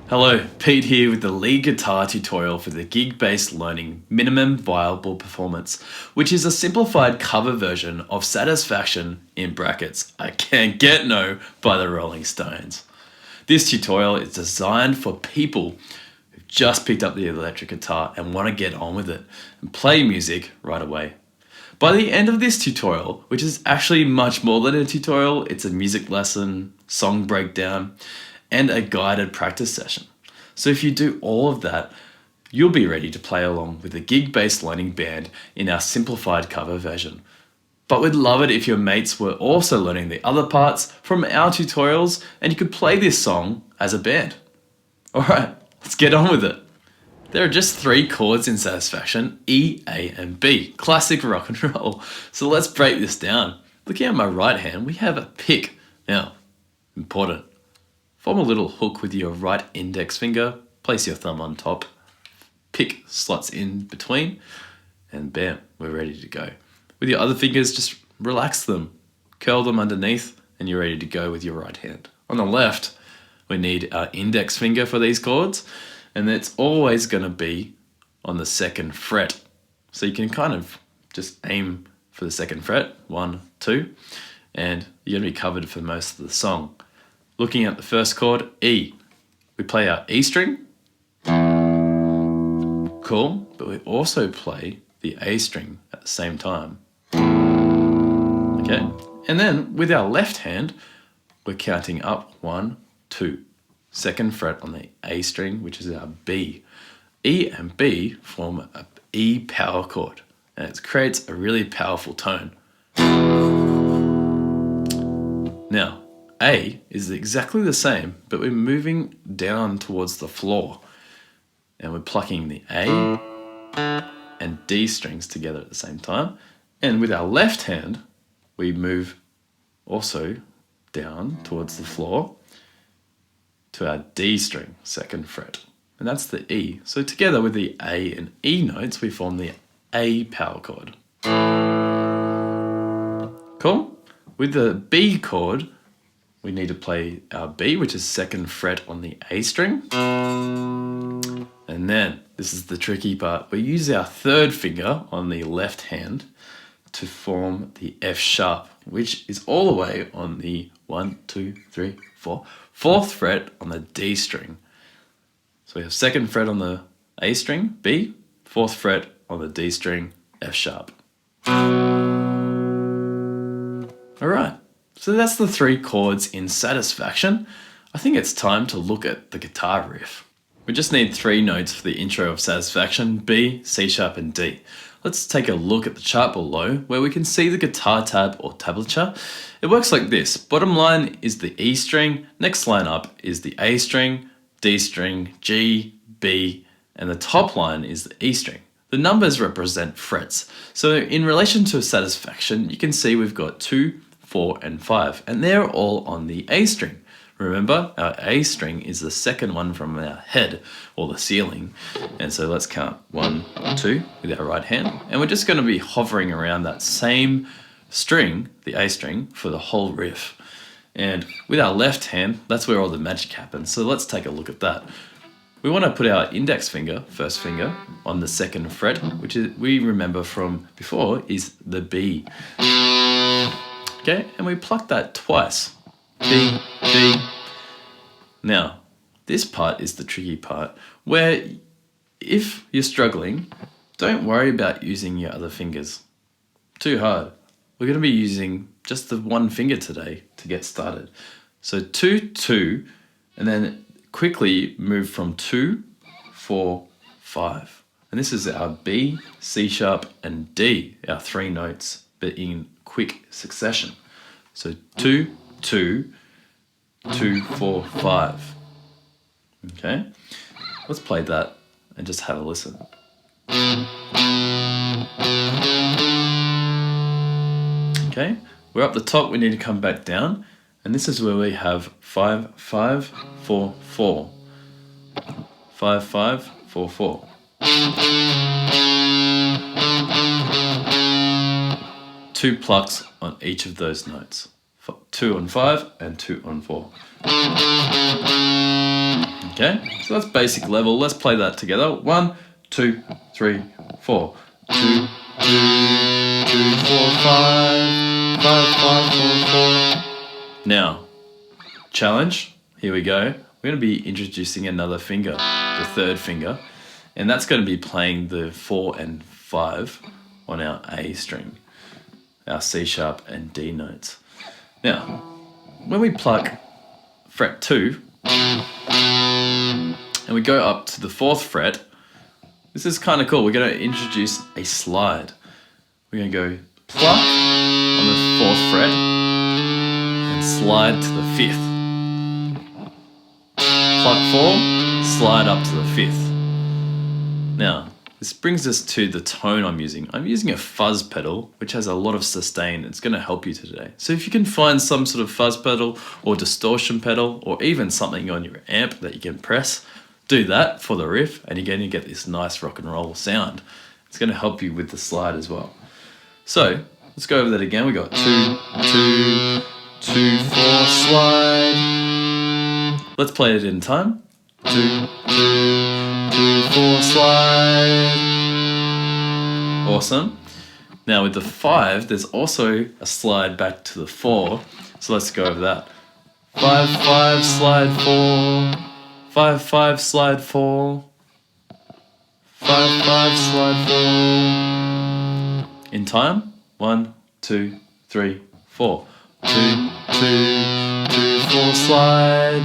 Hello, Pete here with the lead guitar tutorial for the gig-based learning minimum viable performance, which is a simplified cover version of Satisfaction in brackets, I Can't Get No by the Rolling Stones. This tutorial is designed for people who've just picked up the electric guitar and want to get on with it and play music right away. By the end of this tutorial, which is actually much more than a tutorial, it's a music lesson, song breakdown, and a guided practice session. So if you do all of that, you'll be ready to play along with the gig-based learning band in our simplified cover version. But we'd love it if your mates were also learning the other parts from our tutorials and you could play this song as a band. Alright, let's get on with it. There are just 3 chords in Satisfaction, E, A, and B, classic rock and roll. So let's break this down. Looking at my right hand, we have a pick. Now, important. Form a little hook with your right index finger, place your thumb on top, pick slots in between, and bam, we're ready to go. With your other fingers, just relax them, curl them underneath, and you're ready to go with your right hand. On the left, we need our index finger for these chords, and it's always going to be on the 2nd fret. So you can kind of just aim for the 2nd fret, 1, 2, and you're going to be covered for most of the song. Looking at the first chord, E, we play our E string, cool, but we also play the A string at the same time. Okay, and then with our left hand, we're counting up 1, 2, 2nd fret on the A string, which is our B. E and B form a E power chord, and it creates a really powerful tone. Now, A is exactly the same, but we're moving down towards the floor, and we're plucking the A and D strings together at the same time. And with our left hand, we move also down towards the floor to our D string, 2nd fret. And that's the E. So together with the A and E notes, we form the A power chord. Cool? With the B chord, we need to play our B, which is 2nd fret on the A string. And then, this is the tricky part, we use our 3rd finger on the left hand to form the F sharp, which is all the way on the 1, 2, 3, 4, 4th fret on the D string. So we have 2nd fret on the A string, B, 4th fret on the D string, F sharp. Alright. So that's the 3 chords in Satisfaction. I think it's time to look at the guitar riff. We just need 3 notes for the intro of Satisfaction, B, C sharp, and D. Let's take a look at the chart below where we can see the guitar tab or tablature. It works like this. Bottom line is the E string, next line up is the A string, D string, G, B, and the top line is the E string. The numbers represent frets. So in relation to Satisfaction, you can see we've got 2, 4, and 5, and they're all on the A string. Remember, our A string is the 2nd one from our head, or the ceiling, and so let's count 1, 2 with our right hand, and we're just going to be hovering around that same string, the A string, for the whole riff. And with our left hand, that's where all the magic happens, so let's take a look at that. We want to put our index finger, 1st finger, on the 2nd fret, which is, we remember from before, is the B. Okay, and we pluck that twice. B, B. Now, this part is the tricky part, where if you're struggling, don't worry about using your other fingers. Too hard. We're going to be using just the 1 finger today to get started. So 2, 2, and then quickly move from 2, 4, 5. And this is our B, C sharp, and D, our 3 notes, but in quick succession. So 2, 2, 2, 4, 5. Okay, let's play that and just have a listen. Okay, we're up the top, we need to come back down, and this is where we have 5, 5, 4, 4. 5, 5, 4, 4. 2 plucks on each of those notes. 2 on 5 and 2 on 4. Okay, so that's basic level. Let's play that together. 1, 2, 3, 4. 2, 2, 2, 4, 5, 5, 5, 4, 4. Now, challenge. Here we go. We're going to be introducing another finger, the third finger, and that's going to be playing the 4 and 5 on our A string, our C sharp and D notes. Now, when we pluck fret 2 and we go up to the 4th fret, this is kind of cool. We're going to introduce a slide. We're going to go pluck on the 4th fret and slide to the 5th. Pluck 4, slide up to the 5th. Now, this brings us to the tone I'm using. I'm using a fuzz pedal, which has a lot of sustain. It's going to help you today. So if you can find some sort of fuzz pedal or distortion pedal, or even something on your amp that you can press, do that for the riff, and you're going to get this nice rock and roll sound. It's going to help you with the slide as well. So let's go over that again. We got 2, 2, 2, 4, slide. Let's play it in time. 2, 2, 2, 4, slide. Awesome. Now with the 5, there's also a slide back to the 4. So let's go over that. 5, 5, slide 4. 5, 5, slide 4. 5, 5, slide 4. In time. 1, 2, 3, 4. 2, 2, 2, 4, slide.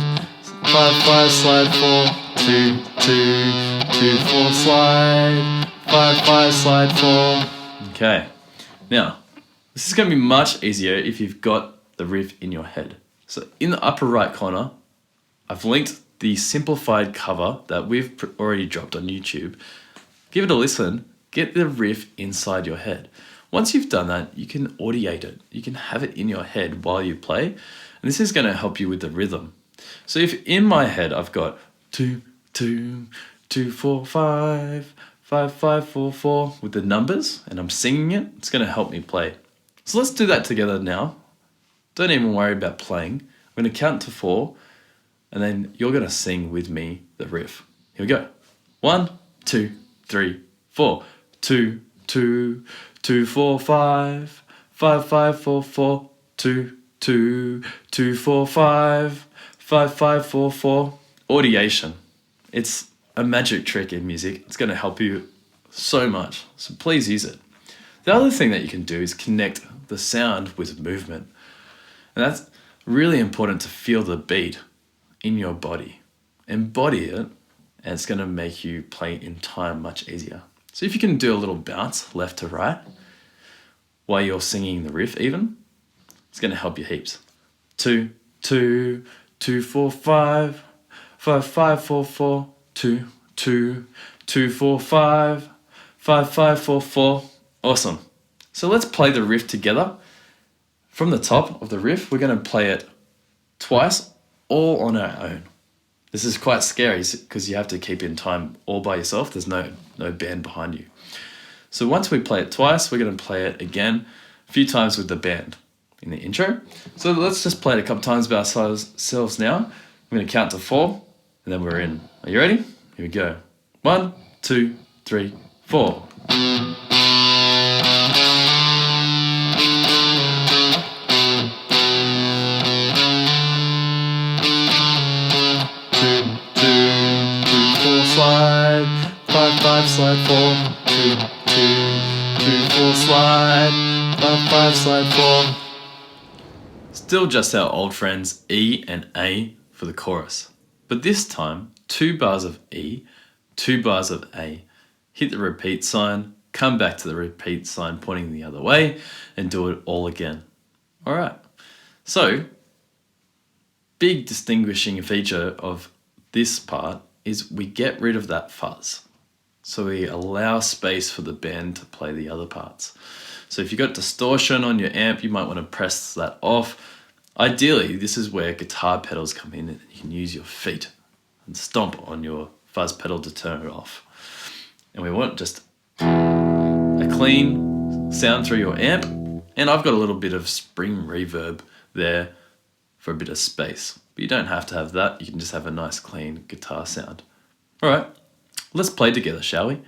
5, 5, slide 4. 2, 2, 2, 4, slide. 5, 5, slide 4. Okay. Now, this is going to be much easier if you've got the riff in your head. So in the upper right corner, I've linked the simplified cover that we've already dropped on YouTube. Give it a listen, get the riff inside your head. Once you've done that, you can audiate it. You can have it in your head while you play, and this is going to help you with the rhythm. So if in my head I've got 2, 2, 2, 4, 5, 5, 5, 4, 4 with the numbers, and I'm singing it, it's going to help me play. So let's do that together now. Don't even worry about playing. I'm going to count to 4, and then you're going to sing with me the riff. Here we go. 1, 2, 3, 4. 2, 2, 2, 4, 5, 5, 5, 4, 4. 2, 2, 2, 4, 5, 5, 5, 4, 4. Audiation. It's a magic trick in music. It's going to help you so much. So please use it. The other thing that you can do is connect the sound with movement. And that's really important to feel the beat in your body. Embody it, and it's going to make you play in time much easier. So if you can do a little bounce left to right while you're singing the riff even, it's going to help you heaps. 2, 2, 2, 4, 5, 5, 5, 4, 4. 2, 2, 2, 4, 5, 5, 5, 4, 4. Awesome. So let's play the riff together. From the top of the riff, we're going to play it twice, all on our own. This is quite scary because you have to keep in time all by yourself. There's no band behind you. So once we play it twice, we're going to play it again a few times with the band in the intro. So let's just play it a couple times by ourselves now. I'm going to count to 4, and then we're in. Are you ready? Here we go. 1, 2, 3, 4. Slide, 5, 5, slide 4, 2, 2, 2, 4, slide, 5, 5, slide 4. Still just our old friends E and A for the chorus. But this time, 2 bars of E, 2 bars of A. Hit the repeat sign, come back to the repeat sign pointing the other way, and do it all again. Alright, so big distinguishing feature of this part is we get rid of that fuzz. So we allow space for the band to play the other parts. So if you've got distortion on your amp, you might want to press that off. Ideally, this is where guitar pedals come in, and you can use your feet and stomp on your fuzz pedal to turn it off. And we want just a clean sound through your amp. And I've got a little bit of spring reverb there for a bit of space. But you don't have to have that, you can just have a nice clean guitar sound. Alright, let's play together, shall we?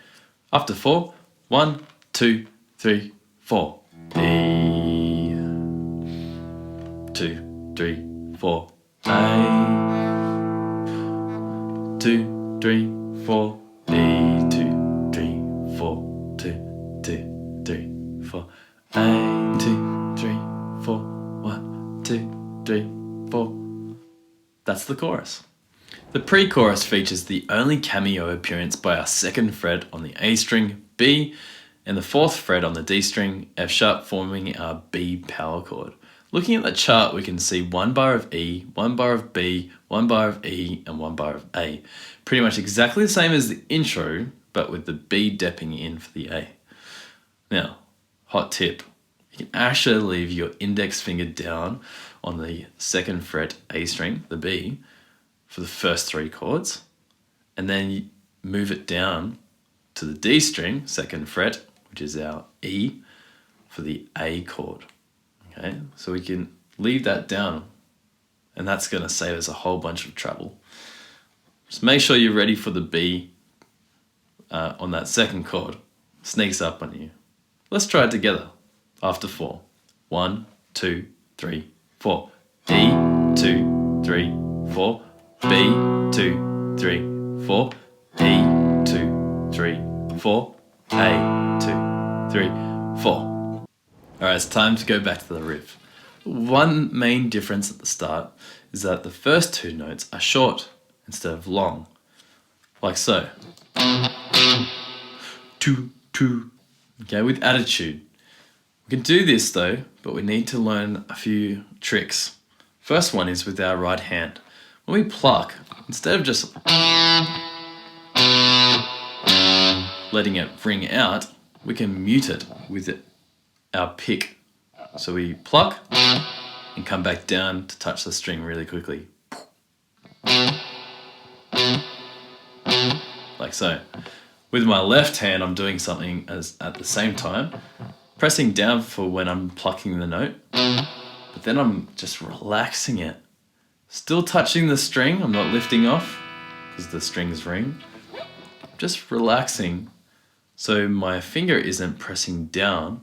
After 4, 1, 2, 3, 4. B, 2, 3, 4. A, 2, 3, 4. B, 2, 3, 4. 2, 2, 3, 4. A, 2, 3, 4. 1, 2, 3, 4. That's the chorus. The pre-chorus features the only cameo appearance by our 2nd fret on the A string, B, and the 4th fret on the D string, F sharp, forming our B power chord. Looking at the chart, we can see 1 bar of E, 1 bar of B, 1 bar of E, and 1 bar of A. Pretty much exactly the same as the intro, but with the B depping in for the A. Now, hot tip, you can actually leave your index finger down on the 2nd fret A string, the B, for the first 3 chords, and then you move it down to the D string, 2nd fret, which is our E, for the A chord. Okay, so we can leave that down, and that's going to save us a whole bunch of trouble. Just make sure you're ready for the B on that 2nd chord. Sneaks up on you. Let's try it together. After 4. 1, 2, 3, 4. D, 2, 3, 4. B, 2, 3, 4. E, 2, 3, 4. A, 2, 3, 4. Alright, it's time to go back to the riff. One main difference at the start is that the first 2 notes are short instead of long, like so. 2, 2. Okay, with attitude. We can do this though, but we need to learn a few tricks. First one is with our right hand. When we pluck, instead of just letting it ring out, we can mute it with our pick. So we pluck and come back down to touch the string really quickly. Like so. With my left hand, I'm doing something at the same time, pressing down for when I'm plucking the note, but then I'm just relaxing it. Still touching the string, I'm not lifting off because the strings ring. Just relaxing so my finger isn't pressing down,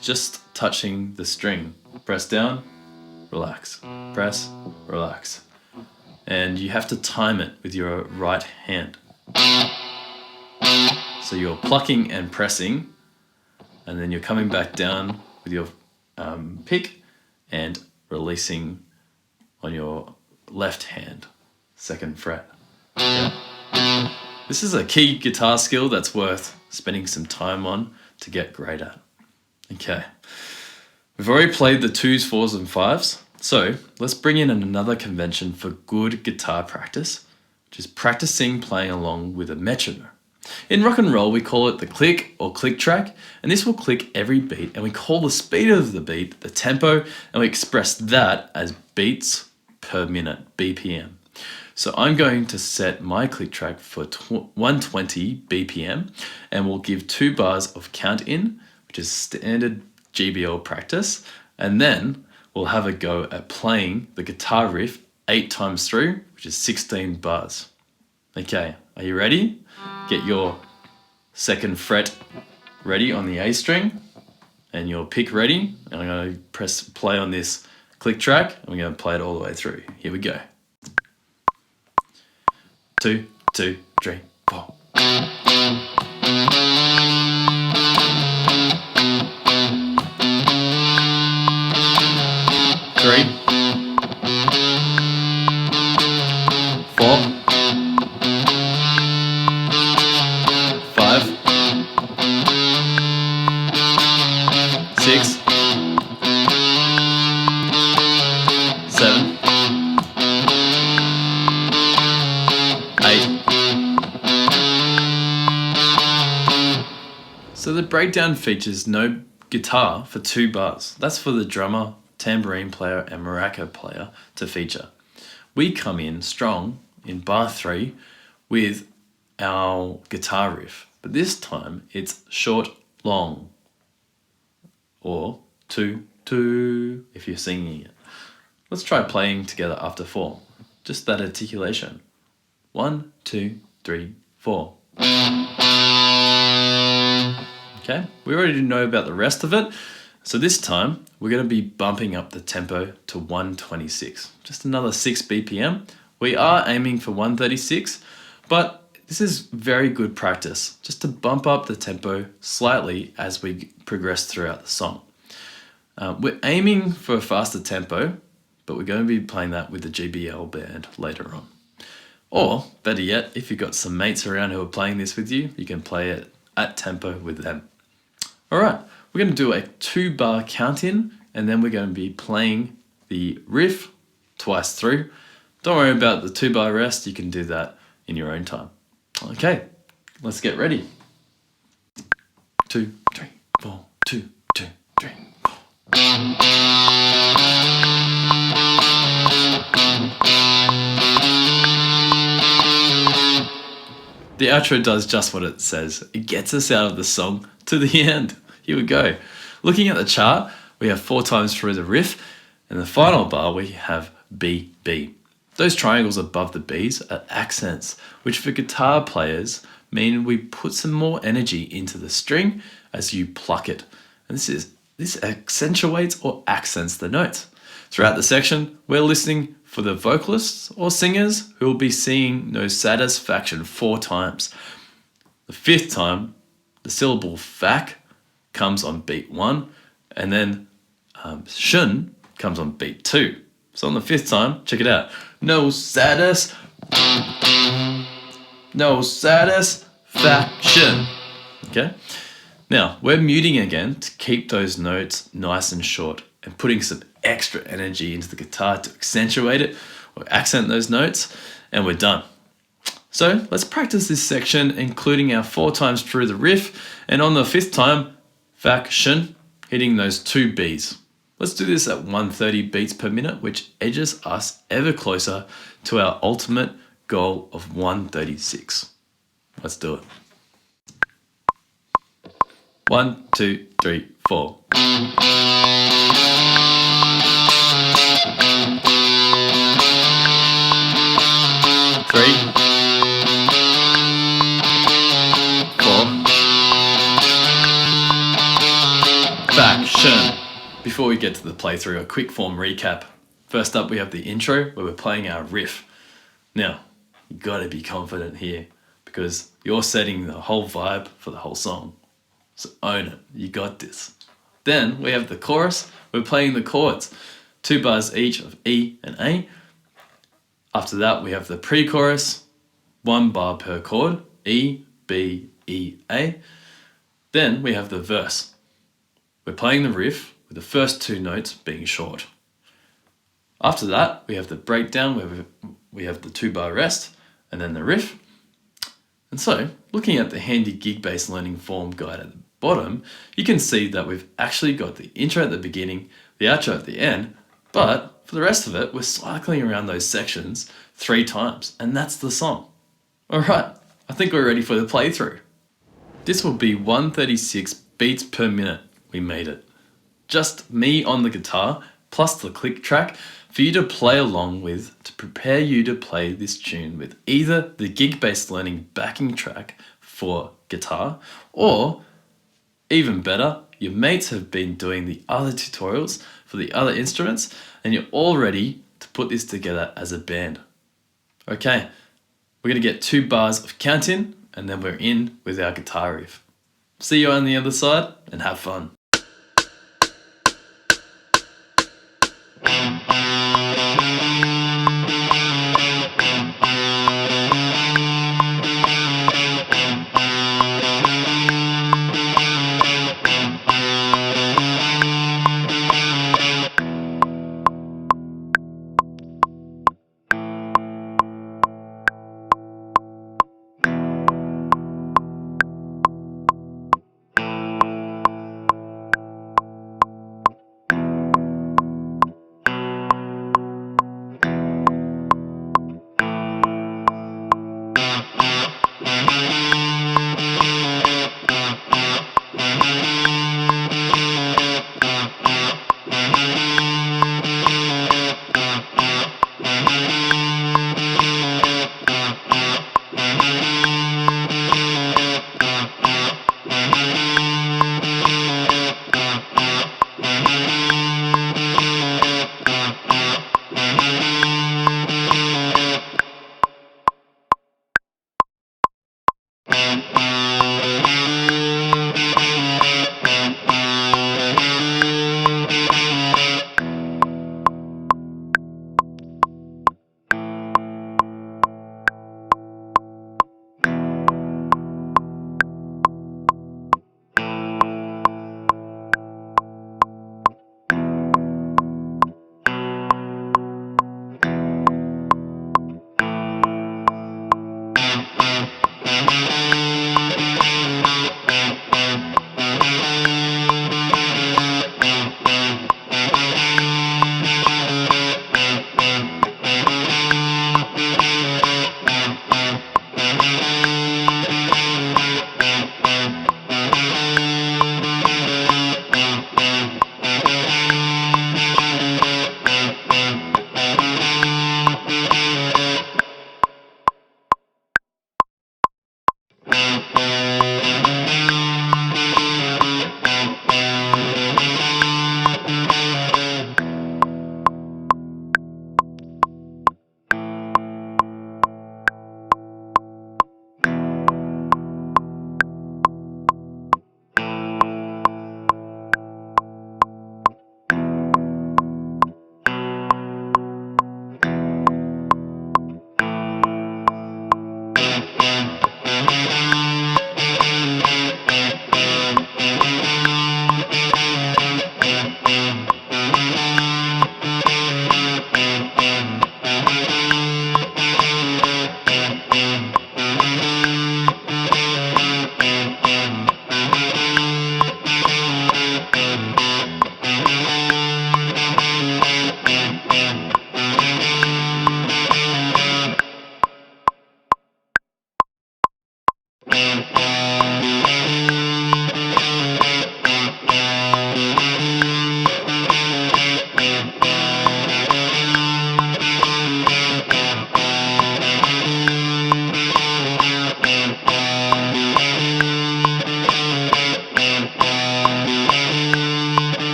just touching the string. Press down, relax, press, relax. And you have to time it with your right hand. So you're plucking and pressing, and then you're coming back down with your pick and releasing on your left hand, 2nd fret. Okay? This is a key guitar skill that's worth spending some time on to get great at. Okay, we've already played the 2s, 4s, and 5s, so let's bring in another convention for good guitar practice, which is practicing playing along with a metronome. In rock and roll, we call it the click or click track, and this will click every beat, and we call the speed of the beat the tempo, and we express that as beats per minute, BPM. So I'm going to set my click track for 120 BPM, and we'll give 2 bars of count in, which is standard GBL practice, and then we'll have a go at playing the guitar riff 8 times through, which is 16 bars. Okay, are you ready? Get your 2nd fret ready on the A string and your pick ready. And I'm going to press play on this click track and we're going to play it all the way through. Here we go. 2, 2, 3, 4. 3, 4, 5, 6, 7, 8. So the breakdown features no guitar for 2 bars. That's for the drummer, tambourine player, and maraca player to feature. We come in strong in bar 3 with our guitar riff, but this time it's short, long, or 2, 2 if you're singing it. Let's try playing together after 4. Just that articulation. 1, 2, 3, 4. Okay, we already know about the rest of it. So this time, we're going to be bumping up the tempo to 126. Just another 6 BPM. We are aiming for 136, but this is very good practice, just to bump up the tempo slightly as we progress throughout the song. We're aiming for a faster tempo, but we're going to be playing that with the GBL band later on. Or, better yet, if you've got some mates around who are playing this with you, you can play it at tempo with them. Alright, we're going to do a 2-bar count in, and then we're going to be playing the riff twice through. Don't worry about the 2-bar rest, you can do that in your own time. Okay, let's get ready. 2, 3, 4, 2, 2, 3, 4. The outro does just what it says. It gets us out of the song to the end. Here we go. Looking at the chart, we have 4 times through the riff, and the final bar we have B, B. Those triangles above the B's are accents, which for guitar players mean we put some more energy into the string as you pluck it. And this accentuates or accents the notes. Throughout the section, we're listening for the vocalists or singers who will be singing no satisfaction 4 times. The 5th time, the syllable fac comes on beat 1, and then shun comes on beat 2. So on the 5th time, check it out. No satisfaction. Okay? Now, we're muting again to keep those notes nice and short and putting some extra energy into the guitar to accentuate it or accent those notes, and we're done. So let's practice this section, including our 4 times through the riff, and on the 5th time, faction, hitting those 2 Bs. Let's do this at 130 beats per minute, which edges us ever closer to our ultimate goal of 136. Let's do it. 1, 2, 3, 4. 3, 4. Faction. Before we get to the playthrough, a quick form recap. First up, we have the intro where we're playing our riff. Now, you gotta be confident here because you're setting the whole vibe for the whole song. So own it, you got this. Then we have the chorus, we're playing the chords, 2 bars each of E and A. After that, we have the pre-chorus, 1 bar per chord, E, B, E, A. Then we have the verse. We're playing the riff with the first 2 notes being short. After that, we have the breakdown where we have the 2-bar rest and then the riff. And so, looking at the handy gig bass learning form guide at the bottom, you can see that we've actually got the intro at the beginning, the outro at the end, but for the rest of it, we're cycling around those sections 3 times, and that's the song. Alright, I think we're ready for the playthrough. This will be 136 beats per minute. We made it. Just me on the guitar, plus the click track for you to play along with to prepare you to play this tune with either the gig bass learning backing track for guitar, or even better, your mates have been doing the other tutorials for the other instruments and you're all ready to put this together as a band. Okay, we're going to get 2 bars of count in and then we're in with our guitar riff. See you on the other side and have fun.